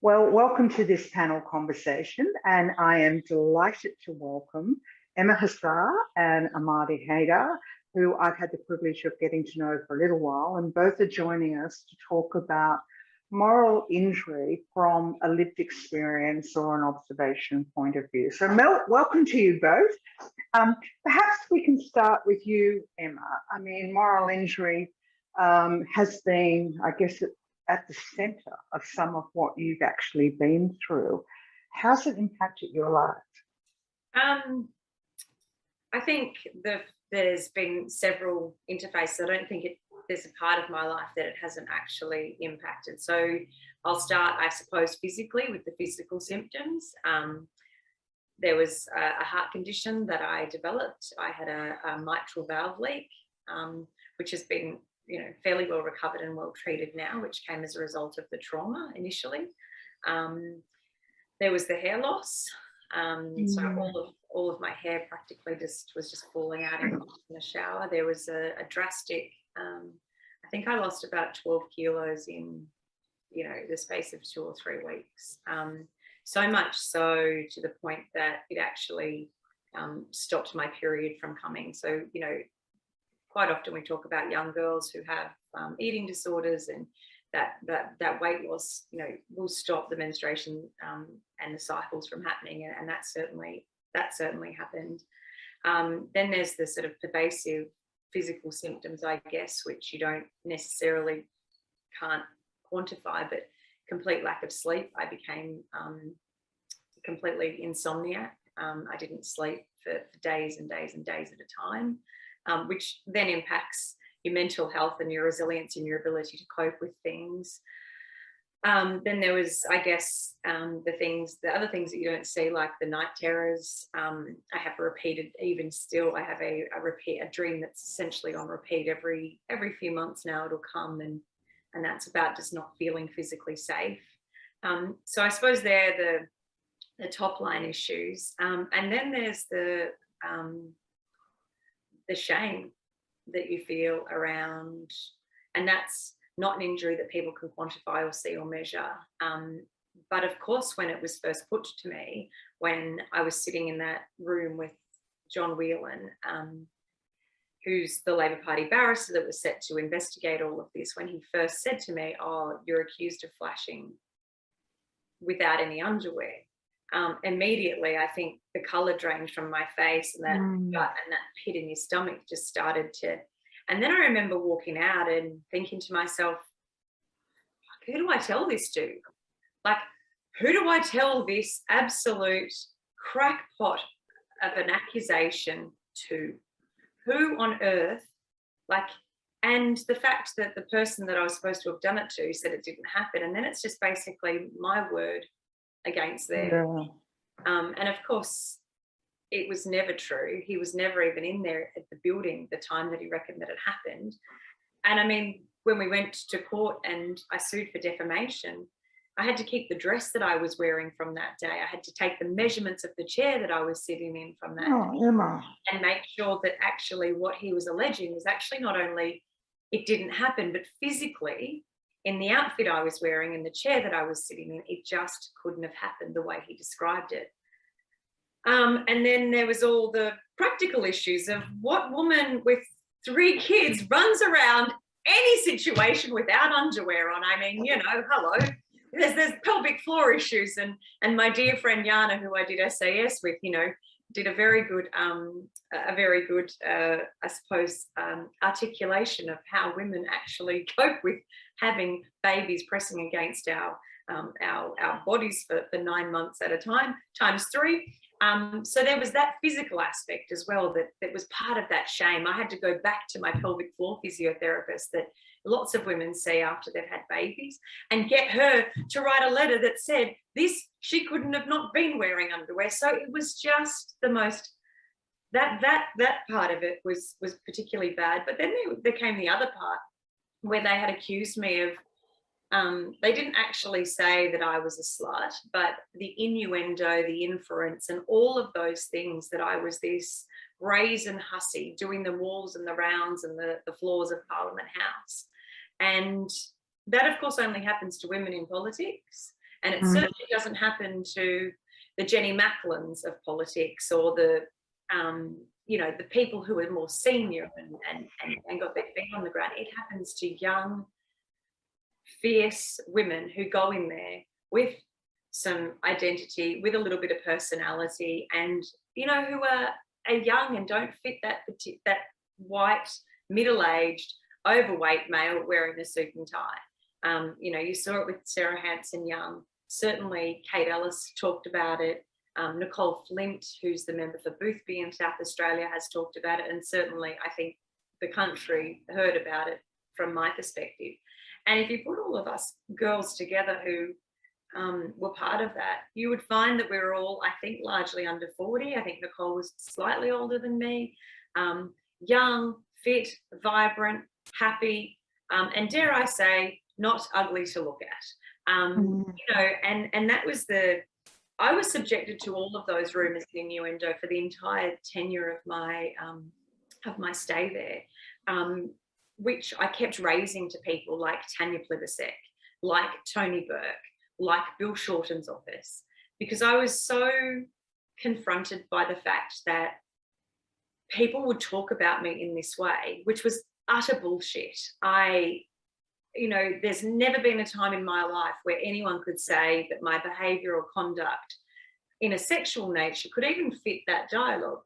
Well, welcome to this panel conversation, and I am delighted to welcome Emma Husar and Amani Haydar, who I've had the privilege of getting to know for a little while, and both are joining us to talk about moral injury from a lived experience or an observation point of view. So welcome to you both. Perhaps we can start with you, Emma. I mean, moral injury has been, I guess, at the centre of some of what you've actually been through. How's it impacted your life? I think there's been several interfaces. I don't think there's a part of my life that it hasn't actually impacted. So I'll start, I suppose, physically with the physical symptoms. There was a heart condition that I developed. I had a mitral valve leak, which has been fairly well recovered and well treated now, which came as a result of the trauma initially. There was the hair loss. So all of my hair practically was just falling out in the shower. There was a drastic, I think I lost about 12 kilos in, the space of 2 or 3 weeks. So much so to the point that it actually stopped my period from coming. So, quite often we talk about young girls who have eating disorders, and that weight loss, will stop the menstruation and the cycles from happening, and that certainly happened. Then there's the sort of pervasive physical symptoms, I guess, which you don't necessarily can't quantify, but complete lack of sleep. I became completely insomniac. I didn't sleep for days and days and days at a time. Which then impacts your mental health and your resilience and your ability to cope with things. Then there was, I guess, the other things that you don't see, like the night terrors. I have even still, I have a dream that's essentially on repeat every few months now. It'll come, and that's about just not feeling physically safe. So I suppose they're the top line issues. And then there's the shame that you feel around, and that's not an injury that people can quantify or see or measure. But of course, when it was first put to me, when I was sitting in that room with John Whelan, who's the Labor Party barrister that was set to investigate all of this, when he first said to me, "Oh, you're accused of flashing without any underwear," immediately, I think the colour drained from my face, and that gut and that pit in your stomach just started to. And then I remember walking out and thinking to myself, who do I tell this to? Like, who do I tell this absolute crackpot of an accusation to? Who on earth? And the fact that the person that I was supposed to have done it to said it didn't happen, and then it's just basically my word against theirs. And of course, it was never true. He was never even in there at the building the time that he reckoned that it happened. And I mean, when we went to court and I sued for defamation, I had to keep the dress that I was wearing from that day. I had to take the measurements of the chair that I was sitting in from that day, Emma. And make sure that actually what he was alleging was actually not only it didn't happen, but physically, in the outfit I was wearing and the chair that I was sitting in, it just couldn't have happened the way he described it. And then there was all the practical issues of what woman with 3 kids runs around any situation without underwear on. I mean, hello. There's pelvic floor issues, and my dear friend Yana, who I did SAS with, did a very good, I suppose, articulation of how women actually cope with having babies pressing against our bodies for 9 months at a time, times 3. So there was that physical aspect as well that was part of that shame. I had to go back to my pelvic floor physiotherapist that lots of women see after they've had babies, and get her to write a letter that said she couldn't have not been wearing underwear. So it was just the most, that part of it was particularly bad. But then there came the other part where they had accused me of, they didn't actually say that I was a slut, but the innuendo, the inference, and all of those things, that I was this brazen hussy doing the walls and the rounds and the floors of Parliament House. And that, of course, only happens to women in politics. And it certainly doesn't happen to the Jenny Macklins of politics, or the you know, the people who are more senior and got their feet on the ground. It happens to young, fierce women who go in there with some identity, with a little bit of personality, and, you know, who are young and don't fit that white, middle-aged, overweight male wearing a suit and tie. You know, you saw it with Sarah Hanson-Young. Certainly Kate Ellis talked about it. Nicole Flint, who's the member for Boothby in South Australia, has talked about it. And certainly I think the country heard about it from my perspective. And if you put all of us girls together who were part of that, you would find that we were all, I think, largely under 40. I think Nicole was slightly older than me. Young, fit, vibrant, happy, and dare I say, not ugly to look at. You know, and that was I was subjected to all of those rumours and innuendo for the entire tenure of my stay there, which I kept raising to people like Tanya Plibersek, like Tony Burke, like Bill Shorten's office, because I was so confronted by the fact that people would talk about me in this way, which was utter bullshit. You know, there's never been a time in my life where anyone could say that my behaviour or conduct in a sexual nature could even fit that dialogue.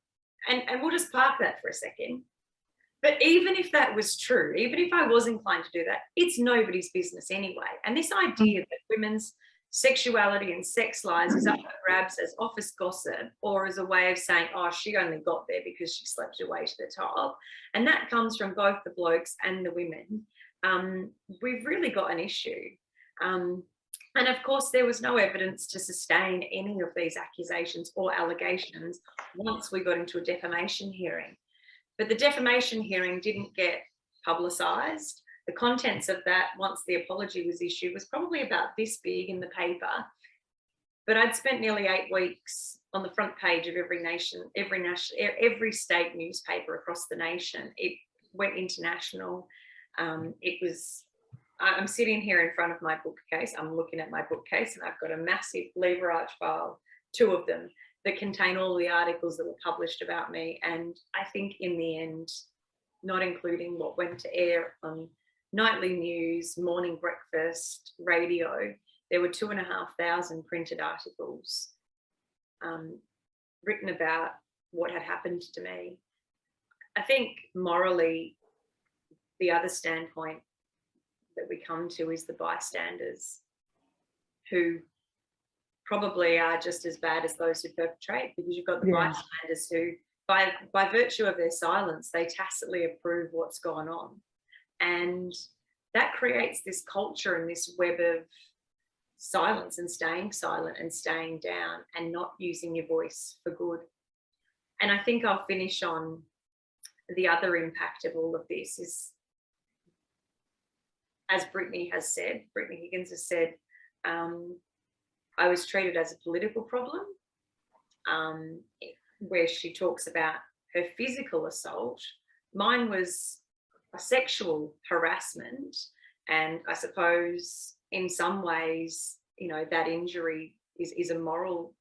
And we'll just park that for a second. But even if that was true, even if I was inclined to do that, it's nobody's business anyway. And this idea that women's sexuality and sex lives is up for grabs as office gossip, or as a way of saying, oh, she only got there because she slept her way to the top. And that comes from both the blokes and the women. We've really got an issue. And of course, there was no evidence to sustain any of these accusations or allegations once we got into a defamation hearing. But the defamation hearing didn't get publicised. The contents of that, once the apology was issued, was probably about this big in the paper. But I'd spent nearly 8 weeks on the front page of every state newspaper across the nation. It went international. I'm sitting here in front of my bookcase. I'm looking at my bookcase, and I've got a massive lever arch file, 2 of them, that contain all the articles that were published about me. And I think in the end, not including what went to air on nightly news, morning breakfast, radio, there were 2,500 printed articles written about what had happened to me. I think morally, the other standpoint that we come to is the bystanders, who probably are just as bad as those who perpetrate, because you've got the bystanders who, by virtue of their silence, they tacitly approve what's gone on. And that creates this culture and this web of silence and staying silent and staying down and not using your voice for good. And I think I'll finish on the other impact of all of this is, as Brittany Higgins has said, I was treated as a political problem, where she talks about her physical assault. Mine was a sexual harassment. And I suppose in some ways, you know, that injury is a moral,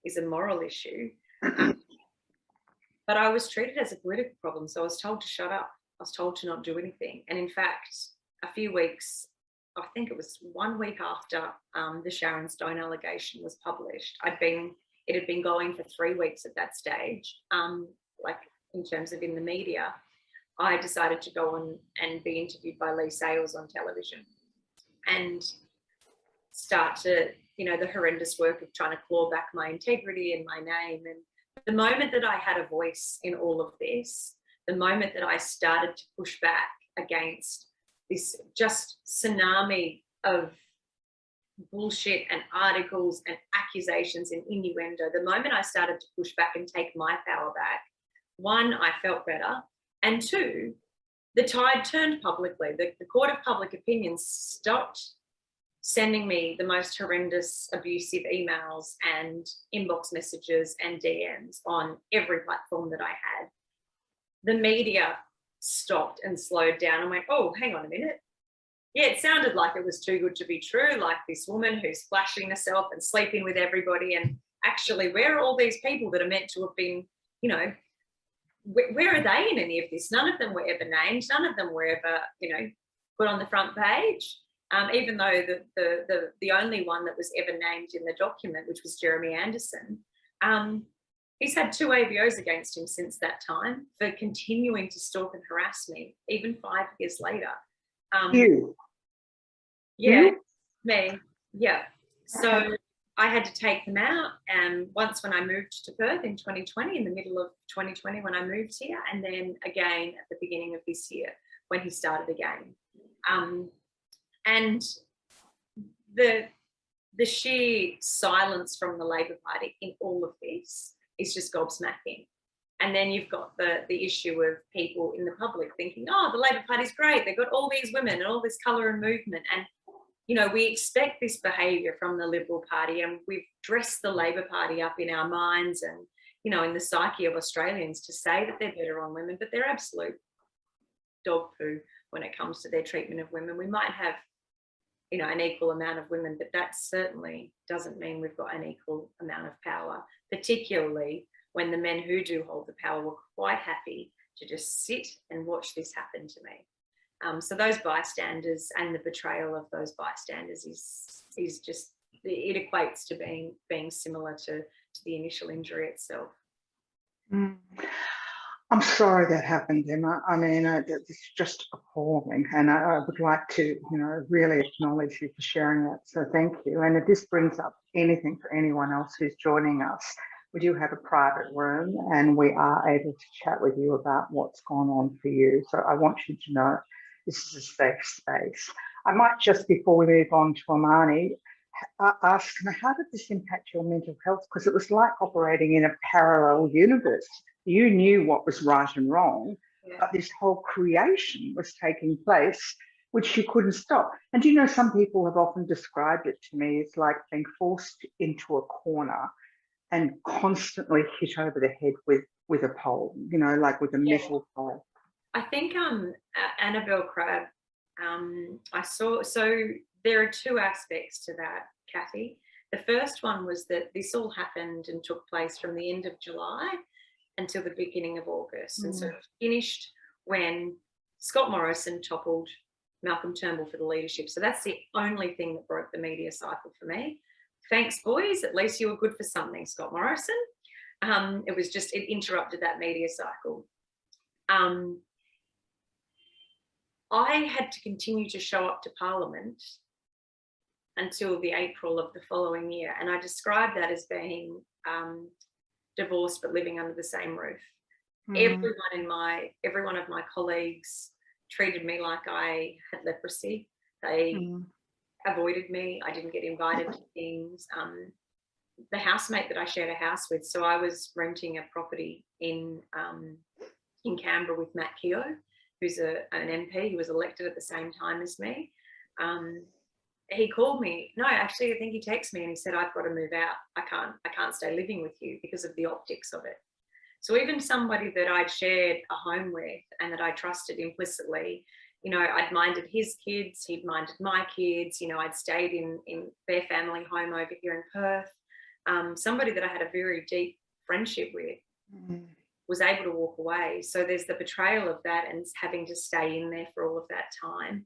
is a moral issue. But I was treated as a political problem. So I was told to shut up. I was told to not do anything. And in fact, a few weeks, I think it was 1 week after the Sharon Stone allegation was published, it had been going for 3 weeks at that stage, like in terms of in the media. I decided to go on and be interviewed by Lee Sales on television and start to, the horrendous work of trying to claw back my integrity and my name. And the moment that I had a voice in all of this, the moment that I started to push back against this just tsunami of bullshit and articles and accusations and innuendo, the moment I started to push back and take my power back, 1, I felt better, and 2, the tide turned publicly. The court of public opinion stopped sending me the most horrendous abusive emails and inbox messages and DMs on every platform that I had. The media stopped and slowed down and went, oh, hang on a minute. yeah, it sounded like it was too good to be true, like this woman who's flashing herself and sleeping with everybody. And actually, where are all these people that are meant to have been, you know, where are they in any of this? None of them were ever named. None of them were ever, you know, put on the front page. Even though the only one that was ever named in the document, which was Jeremy Anderson, he's had 2 AVOs against him since that time for continuing to stalk and harass me, even 5 years later. You? Yeah, You? me. Yeah. So I had to take them out. And once when I moved to Perth in 2020, in the middle of 2020, when I moved here, and then again at the beginning of this year when he started again. And the sheer silence from the Labor Party in all of this is just gobsmacking. And then you've got the issue of people in the public thinking, oh, the Labor Party's great. They've got all these women and all this colour and movement. And, you know, we expect this behaviour from the Liberal Party, and we've dressed the Labor Party up in our minds and, you know, in the psyche of Australians to say that they're better on women, but they're absolute dog poo when it comes to their treatment of women. We might have, you know, an equal amount of women, but that certainly doesn't mean we've got an equal amount of power, particularly when the men who do hold the power were quite happy to just sit and watch this happen to me. So those bystanders and the betrayal of those bystanders is just, it equates to being similar to the initial injury itself. I'm sorry that happened, Emma. I mean, it's just appalling, and I would like to, you know, really acknowledge you for sharing that. So thank you. And if this brings up anything for anyone else who's joining us, we do have a private room, and we are able to chat with you about what's gone on for you. So I want you to know this is a safe space. I might just, before we move on to Amani, ask, how did this impact your mental health? Because it was like operating in a parallel universe. You knew what was right and wrong, but this whole creation was taking place, which you couldn't stop. And you know, some people have often described it to me, it's like being forced into a corner and constantly hit over the head with a pole, you know, like with a metal pole. I think Annabelle Crabb, I saw, so there are 2 aspects to that, Kathie. The first one was that this all happened and took place from the end of July until the beginning of August. And so it finished when Scott Morrison toppled Malcolm Turnbull for the leadership. So that's the only thing that broke the media cycle for me. Thanks, boys. At least you were good for something, Scott Morrison. It was just, it interrupted that media cycle. I had to continue to show up to Parliament until the April of the following year. And I described that as being divorced but living under the same roof. Every one of my colleagues treated me like I had leprosy. They avoided me. I didn't get invited to things. The housemate that I shared a house with, so I was renting a property in Canberra with Matt Keogh, who's an MP who was elected at the same time as me. He called me. No, actually, I think he texted me and he said, I've got to move out. I can't stay living with you because of the optics of it. So even somebody that I'd shared a home with and that I trusted implicitly, you know, I'd minded his kids, he'd minded my kids, you know, I'd stayed in their family home over here in Perth. Somebody that I had a very deep friendship with was able to walk away. So there's the betrayal of that and having to stay in there for all of that time.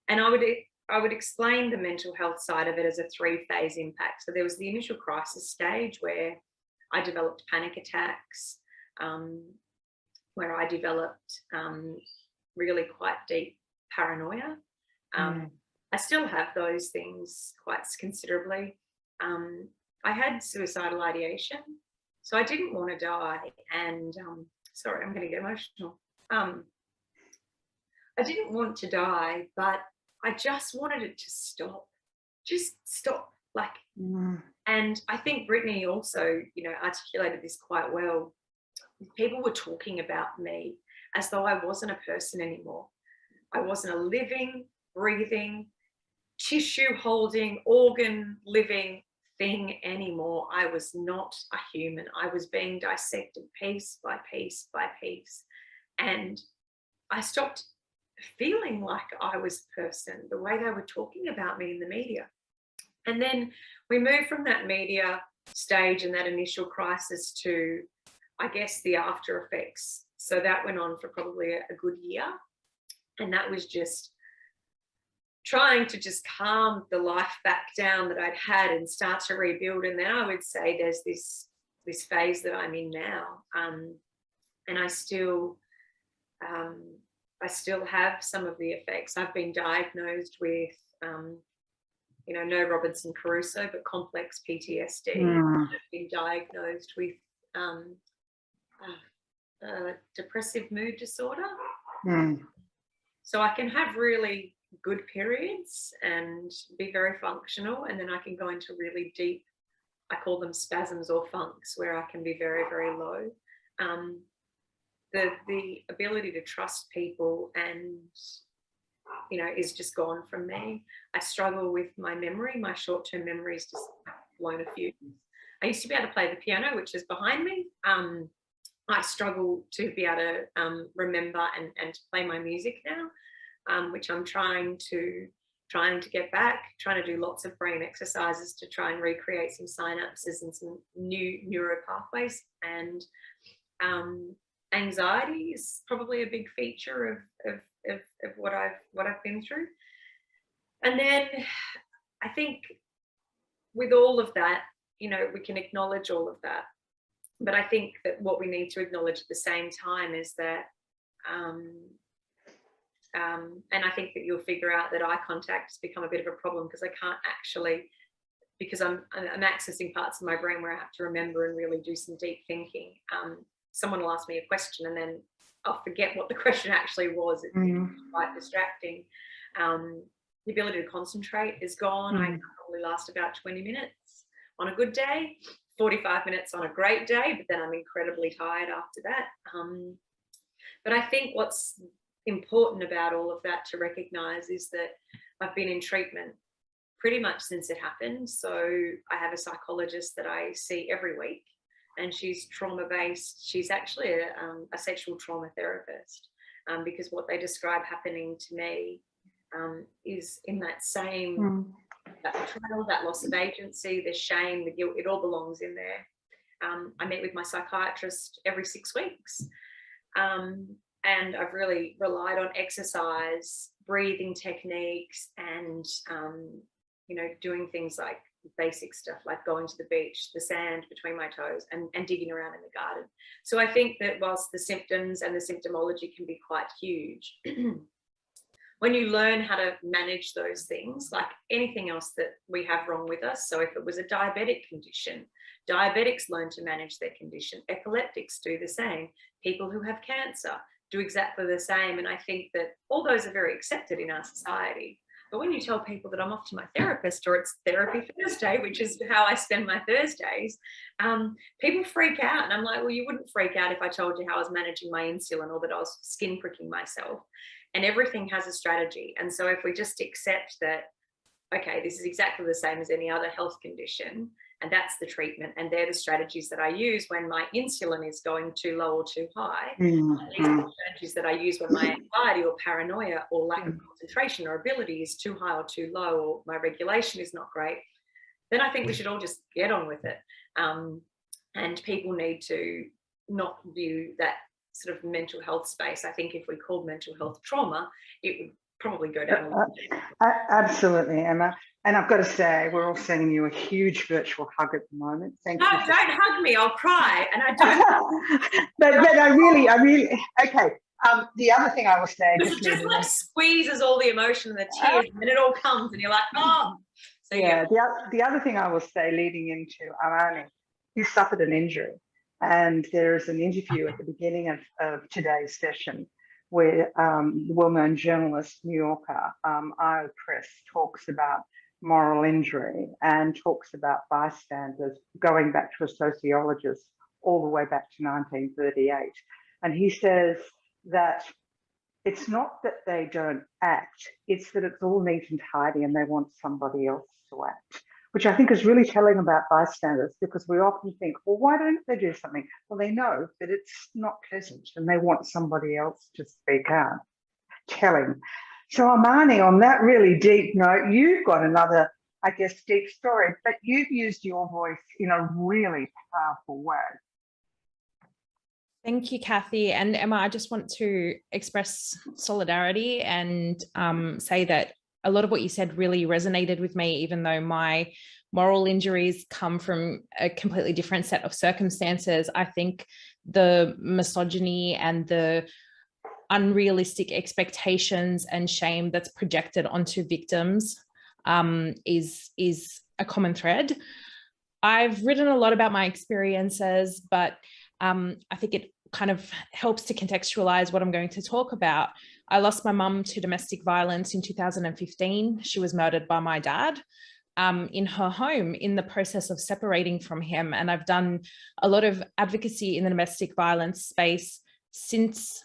And I would explain the mental health side of it as a 3-phase impact. So there was the initial crisis stage where I developed panic attacks, where I developed really quite deep paranoia. I still have those things quite considerably. I had suicidal ideation, so I didn't want to die. And sorry, I'm going to get emotional. I didn't want to die, but I just wanted it to stop. Just stop. Like, and I think Brittany also, you know, articulated this quite well. People were talking about me as though I wasn't a person anymore. I wasn't a living, breathing, tissue holding, organ living thing anymore. I was not a human. I was being dissected piece by piece by piece. And I stopped feeling like I was the person, the way they were talking about me in the media. And then we moved from that media stage and that initial crisis to, I guess, the after effects. So that went on for probably a good year. And that was just trying to just calm the life back down that I'd had and start to rebuild. And then I would say there's this phase that I'm in now. And I still have some of the effects. I've been diagnosed with, no Robinson Crusoe, but complex PTSD. I've been diagnosed with depressive mood disorder. So I can have really good periods and be very functional, and then I can go into really deep, I call them spasms or funks, where I can be very, very low. The ability to trust people and is just gone from me. I struggle with my memory. My short-term memory is just blown a fuse. I used to be able to play the piano, which is behind me. I struggle to be able to remember and play my music now, which I'm trying to get back, trying to do lots of brain exercises to try and recreate some synapses and some new neural pathways. And anxiety is probably a big feature of what I've been through. And then I think with all of that, we can acknowledge all of that. But I think that what we need to acknowledge at the same time is that, and I think that you'll figure out that eye contact has become a bit of a problem, because I can't actually, because I'm accessing parts of my brain where I have to remember and really do some deep thinking. Someone will ask me a question and then I'll forget what the question actually was. It's quite distracting. The ability to concentrate is gone. I can probably last about 20 minutes on a good day, 45 minutes on a great day, but then I'm incredibly tired after that. But I think what's important about all of that to recognize is that I've been in treatment pretty much since it happened. So I have a psychologist that I see every week, and she's trauma-based. She's actually a sexual trauma therapist, because what they describe happening to me is in that same, that betrayal, that loss of agency, the shame, the guilt, it all belongs in there. I meet with my psychiatrist every 6 weeks. And I've really relied on exercise, breathing techniques, and, doing things like basic stuff, like going to the beach, the sand between my toes, and digging around in the garden. So I think that whilst the symptoms and the symptomology can be quite huge, when you learn how to manage those things, like anything else that we have wrong with us. So if it was a diabetic condition, diabetics learn to manage their condition. Epileptics do the same. People who have cancer do exactly the same. And I think that all those are very accepted in our society. But when you tell people that I'm off to my therapist, or it's therapy Thursday, which is how I spend my Thursdays, people freak out. And I'm like, well, you wouldn't freak out if I told you how I was managing my insulin or that I was skin pricking myself. And everything has a strategy. And so if we just accept that, okay, this is exactly the same as any other health condition, and that's the treatment, and they're the strategies that I use when my insulin is going too low or too high. These are the strategies that I use when my anxiety or paranoia or lack of concentration or ability is too high or too low, or my regulation is not great. Then I think we should all just get on with it. And people need to not view that sort of mental health space. I think if we called mental health trauma, it would probably go down a little bit. Absolutely, Emma. And I've got to say, we're all sending you a huge virtual hug at the moment. Thank you. No, don't hug me. I'll cry. And I don't. but I really, okay. The other thing I will say, just like squeezes all the emotion and the tears, and then it all comes, and you're like, oh. So yeah. The other thing I will say, leading into Amani, you suffered an injury, and there is an interview at the beginning of today's session where the well-known journalist, New Yorker, Io Press, talks about moral injury and talks about bystanders, going back to a sociologist all the way back to 1938. And he says that it's not that they don't act, it's that it's all neat and tidy and they want somebody else to act, which I think is really telling about bystanders, because we often think, well, why don't they do something? Well, they know that it's not pleasant and they want somebody else to speak out. telling. So Amani, on that really deep note, you've got another, I guess, deep story, but you've used your voice in a really powerful way. Thank you, Kathie. And Emma, I just want to express solidarity and say that a lot of what you said really resonated with me, even though my moral injuries come from a completely different set of circumstances. I think the misogyny and the unrealistic expectations and shame that's projected onto victims is a common thread. I've written a lot about my experiences, but I think it kind of helps to contextualize what I'm going to talk about. I lost my mum to domestic violence in 2015. She was murdered by my dad in her home in the process of separating from him. And I've done a lot of advocacy in the domestic violence space since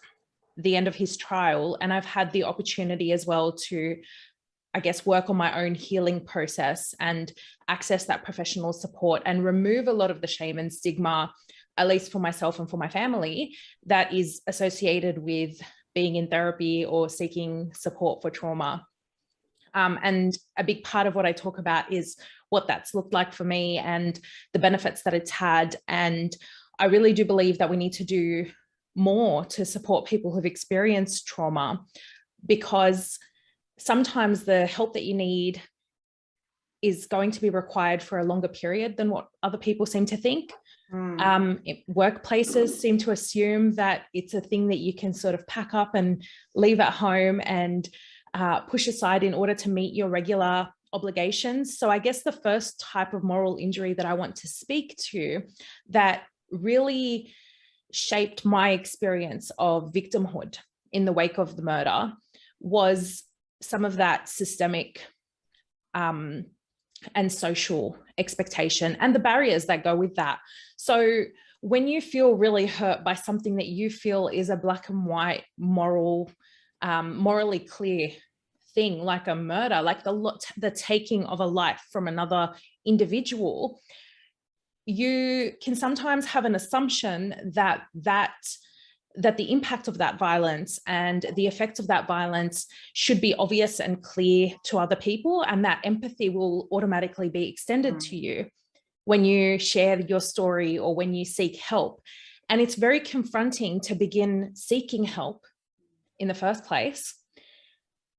the end of his trial. And I've had the opportunity as well to, I guess, work on my own healing process and access that professional support and remove a lot of the shame and stigma, at least for myself and for my family, that is associated with being in therapy or seeking support for trauma. And a big part of what I talk about is what that's looked like for me and the benefits that it's had. And I really do believe that we need to do more to support people who've experienced trauma, because sometimes the help that you need is going to be required for a longer period than what other people seem to think. Workplaces seem to assume that it's a thing that you can sort of pack up and leave at home and push aside in order to meet your regular obligations. So I guess the first type of moral injury that I want to speak to that really shaped my experience of victimhood in the wake of the murder was some of that systemic and social expectation and the barriers that go with that. So when you feel really hurt by something that you feel is a black and white moral, morally clear thing, like a murder, like the taking of a life from another individual, you can sometimes have an assumption that the impact of that violence and the effects of that violence should be obvious and clear to other people, and that empathy will automatically be extended to you when you share your story or when you seek help. And it's very confronting to begin seeking help in the first place,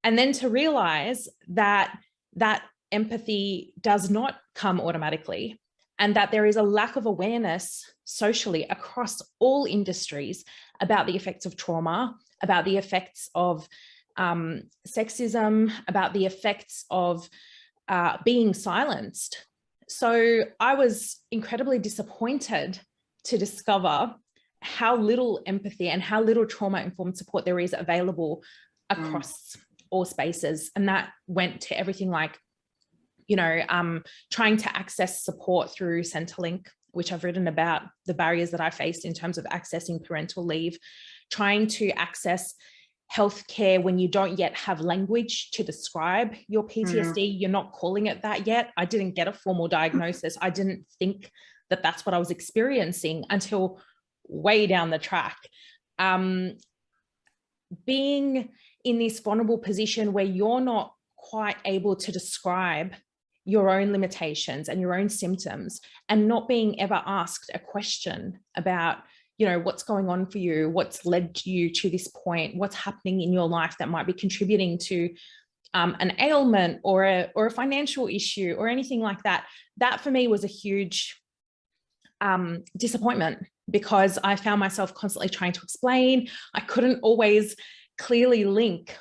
and then to realize that that empathy does not come automatically, and that there is a lack of awareness socially across all industries about the effects of trauma, about the effects of sexism, about the effects of being silenced. So I was incredibly disappointed to discover how little empathy and how little trauma-informed support there is available across all spaces. And that went to everything like, trying to access support through Centrelink, which I've written about the barriers that I faced in terms of accessing parental leave, trying to access healthcare when you don't yet have language to describe your PTSD. You're not calling it that yet. I didn't get a formal diagnosis. I didn't think that that's what I was experiencing until way down the track. Being in this vulnerable position where you're not quite able to describe your own limitations and your own symptoms, and not being ever asked a question about, what's going on for you, what's led you to this point, what's happening in your life that might be contributing to an ailment or a financial issue or anything like that. That for me was a huge disappointment, because I found myself constantly trying to explain. I couldn't always clearly link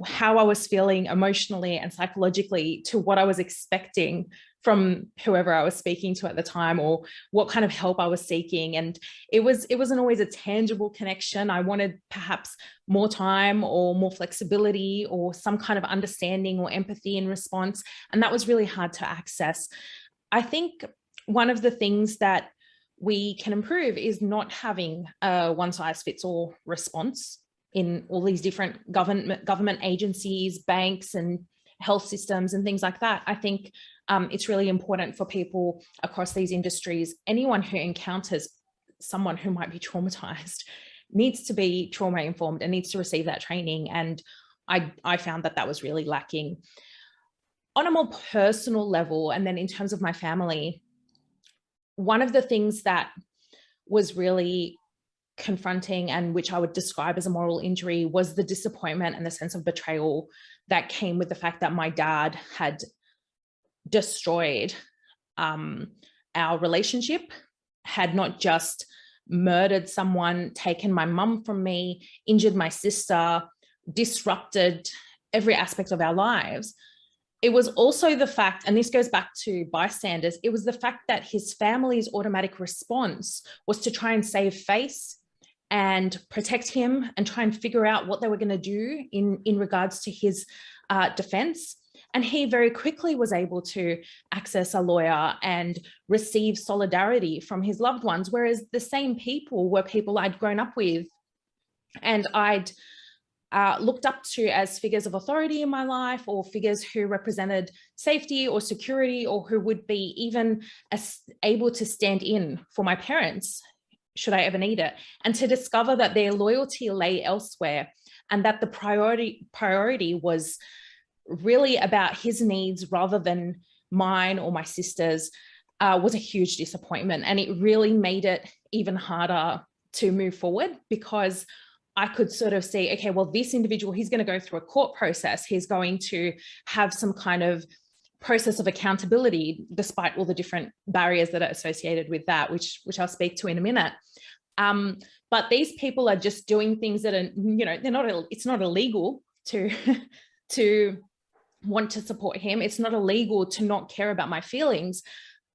how I was feeling emotionally and psychologically to what I was expecting from whoever I was speaking to at the time, or what kind of help I was seeking. And it wasn't always a tangible connection. I wanted perhaps more time or more flexibility or some kind of understanding or empathy in response. And that was really hard to access. I think one of the things that we can improve is not having a one-size-fits-all response in all these different government agencies, banks and health systems and things like that. I think it's really important for people across these industries, anyone who encounters someone who might be traumatized needs to be trauma informed and needs to receive that training. And I found that was really lacking. On a more personal level, and then in terms of my family, one of the things that was really confronting and which I would describe as a moral injury was the disappointment and the sense of betrayal that came with the fact that my dad had destroyed our relationship, had not just murdered someone, taken my mum from me, injured my sister, disrupted every aspect of our lives. It was also the fact, and this goes back to bystanders, it was the fact that his family's automatic response was to try and save face and protect him and try and figure out what they were going to do in regards to his defense. And he very quickly was able to access a lawyer and receive solidarity from his loved ones, whereas the same people were people I'd grown up with and I'd looked up to as figures of authority in my life, or figures who represented safety or security, or who would be even able to stand in for my parents should I ever need it. And to discover that their loyalty lay elsewhere, and that the priority was really about his needs rather than mine or my sister's, was a huge disappointment. And it really made it even harder to move forward, because I could sort of see, okay, well, this individual, he's going to go through a court process. He's going to have some kind of process of accountability, despite all the different barriers that are associated with that, which I'll speak to in a minute. But these people are just doing things that are, you know, it's not illegal to want to support him. It's not illegal to not care about my feelings,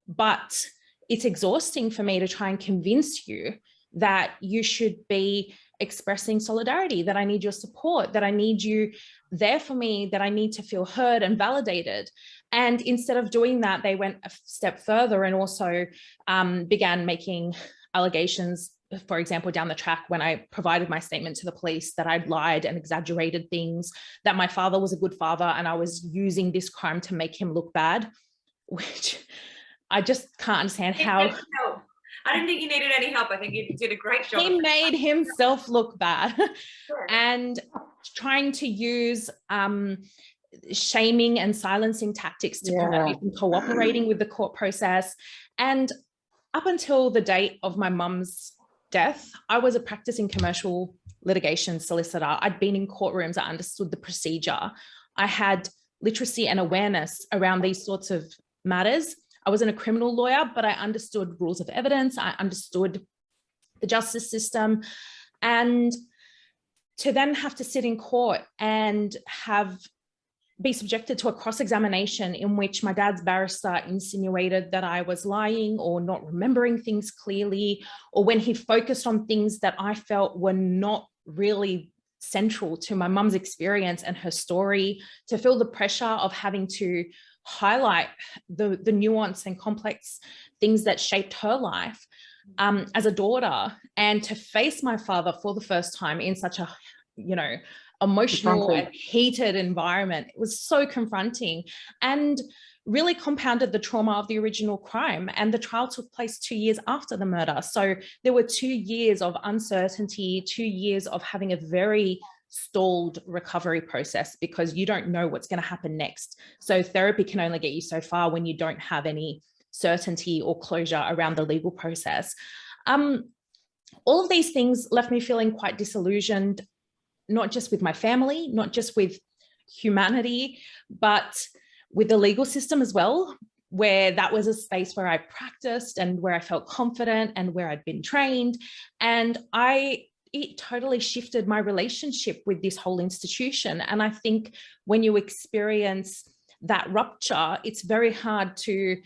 but it's exhausting for me to try and convince you that you should be expressing solidarity, that I need your support, that I need you there for me, that I need to feel heard and validated. And instead of doing that, they went a step further and also began making allegations, for example, down the track when I provided my statement to the police, that I'd lied and exaggerated things, that my father was a good father and I was using this crime to make him look bad, which I just can't understand how. I didn't think you needed any help. I think you did a great job. He made himself look bad. Sure. And trying to use shaming and silencing tactics to prevent me from cooperating with the court process. And up until the date of my mum's death, I was a practicing commercial litigation solicitor. I'd been in courtrooms. I understood the procedure. I had literacy and awareness around these sorts of matters. I wasn't a criminal lawyer, but I understood rules of evidence. I understood the justice system. And to then have to sit in court and be subjected to a cross-examination in which my dad's barrister insinuated that I was lying or not remembering things clearly, or when he focused on things that I felt were not really central to my mum's experience and her story, to feel the pressure of having to highlight the nuance and complex things that shaped her life as a daughter, and to face my father for the first time in such a, you know, emotional and heated environment. It was so confronting and really compounded the trauma of the original crime. And the trial took place 2 years after the murder. So there were 2 years of uncertainty, 2 years of having a very stalled recovery process, because you don't know what's going to happen next. So therapy can only get you so far when you don't have any certainty or closure around the legal process. All of these things left me feeling quite disillusioned, not just with my family, not just with humanity, but with the legal system as well, where that was a space where I practiced and where I felt confident and where I'd been trained. And it totally shifted my relationship with this whole institution. And I think when you experience that rupture, it's very hard to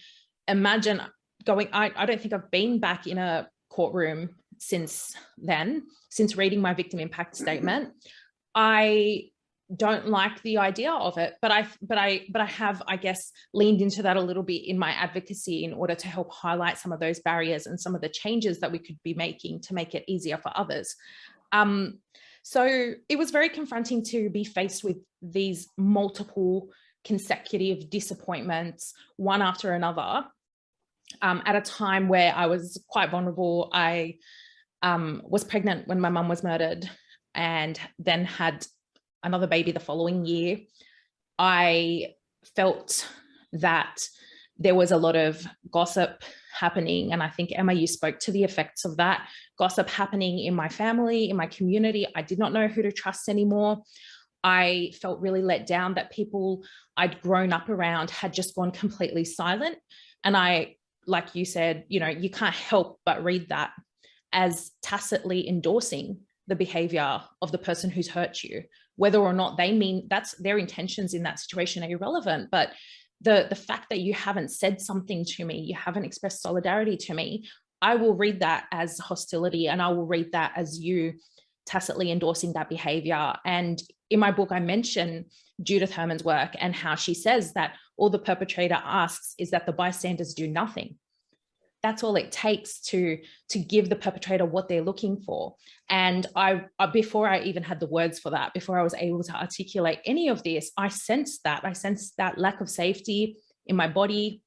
imagine going, I don't think I've been back in a courtroom since then, since reading my victim impact statement. I don't like the idea of it, but I have, I guess, leaned into that a little bit in my advocacy in order to help highlight some of those barriers and some of the changes that we could be making to make it easier for others. So it was very confronting to be faced with these multiple consecutive disappointments, one after another, at a time where I was quite vulnerable. I was pregnant when my mum was murdered, and then had another baby the following year, I felt that there was a lot of gossip happening. And I think, Emma, you spoke to the effects of that gossip happening in my family, in my community. I did not know who to trust anymore. I felt really let down that people I'd grown up around had just gone completely silent. And I, like you said, you know, you can't help but read that as tacitly endorsing the behavior of the person who's hurt you, whether or not they mean that's their intentions in that situation are irrelevant. But the fact that you haven't said something to me, you haven't expressed solidarity to me, I will read that as hostility, and I will read that as you tacitly endorsing that behavior. And in my book, I mention Judith Herman's work and how she says that all the perpetrator asks is that the bystanders do nothing. That's all it takes to give the perpetrator what they're looking for. And I before I even had the words for that, before I was able to articulate any of this, I sensed that lack of safety in my body.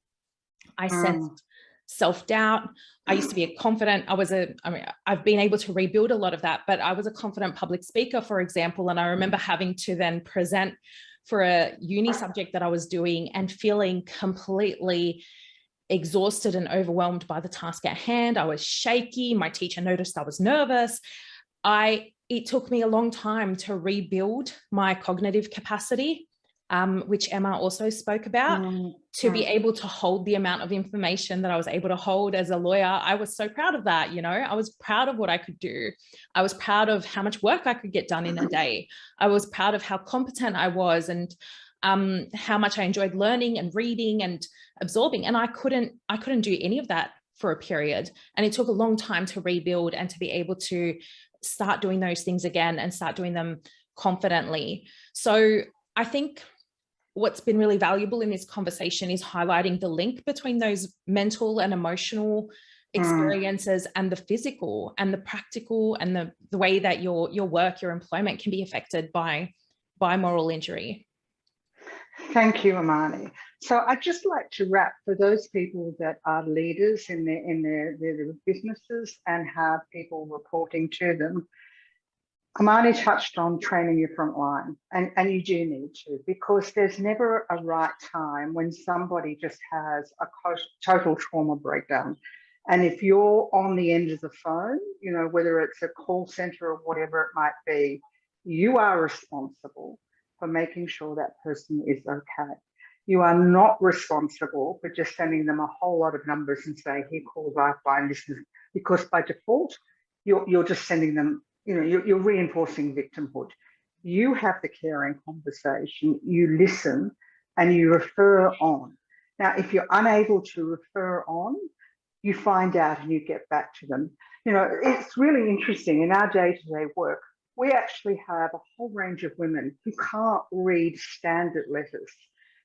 I sensed self-doubt. I used to be a confident, I've been able to rebuild a lot of that, but I was a confident public speaker, for example. And I remember having to then present for a uni subject that I was doing and feeling completely exhausted and overwhelmed by the task at hand. I was shaky. My teacher noticed I was nervous. It took me a long time to rebuild my cognitive capacity, which Emma also spoke about, to be able to hold the amount of information that I was able to hold as a lawyer. I was so proud of that. You know, I was proud of what I could do. I was proud of how much work I could get done in a day. I was proud of how competent I was, and how much I enjoyed learning and reading and absorbing. And I couldn't do any of that for a period. And it took a long time to rebuild and to be able to start doing those things again and start doing them confidently. So I think what's been really valuable in this conversation is highlighting the link between those mental and emotional experiences and the physical and the practical and the way that your work, your employment can be affected by moral injury. Thank you, Amani. So I'd just like to wrap for those people that are leaders in their businesses and have people reporting to them. Amani touched on training your front line, and you do need to, because there's never a right time when somebody just has a total trauma breakdown. And if you're on the end of the phone, you know, whether it's a call center or whatever it might be, you are responsible for making sure that person is okay. You are not responsible for just sending them a whole lot of numbers and say, here, call Lifeline, this is, because by default, you're just sending them, you know, you're reinforcing victimhood. You have the caring conversation, you listen, and you refer on. Now, if you're unable to refer on, you find out and you get back to them. You know, it's really interesting in our day-to-day work. We actually have a whole range of women who can't read standard letters,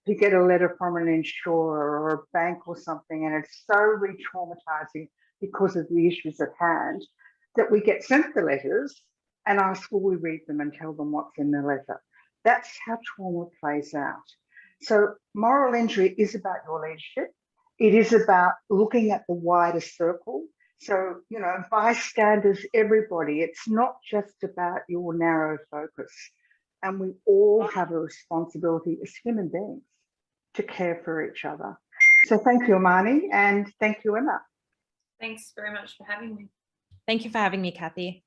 who get a letter from an insurer or a bank or something, and it's so re-traumatizing because of the issues at hand that we get sent the letters and ask, will we read them and tell them what's in the letter? That's how trauma plays out. So moral injury is about your leadership. It is about looking at the wider circle. So, you know, bystanders, everybody, it's not just about your narrow focus. And we all have a responsibility as human beings to care for each other. So thank you, Amani, and thank you, Emma. Thanks very much for having me. Thank you for having me, Kathie.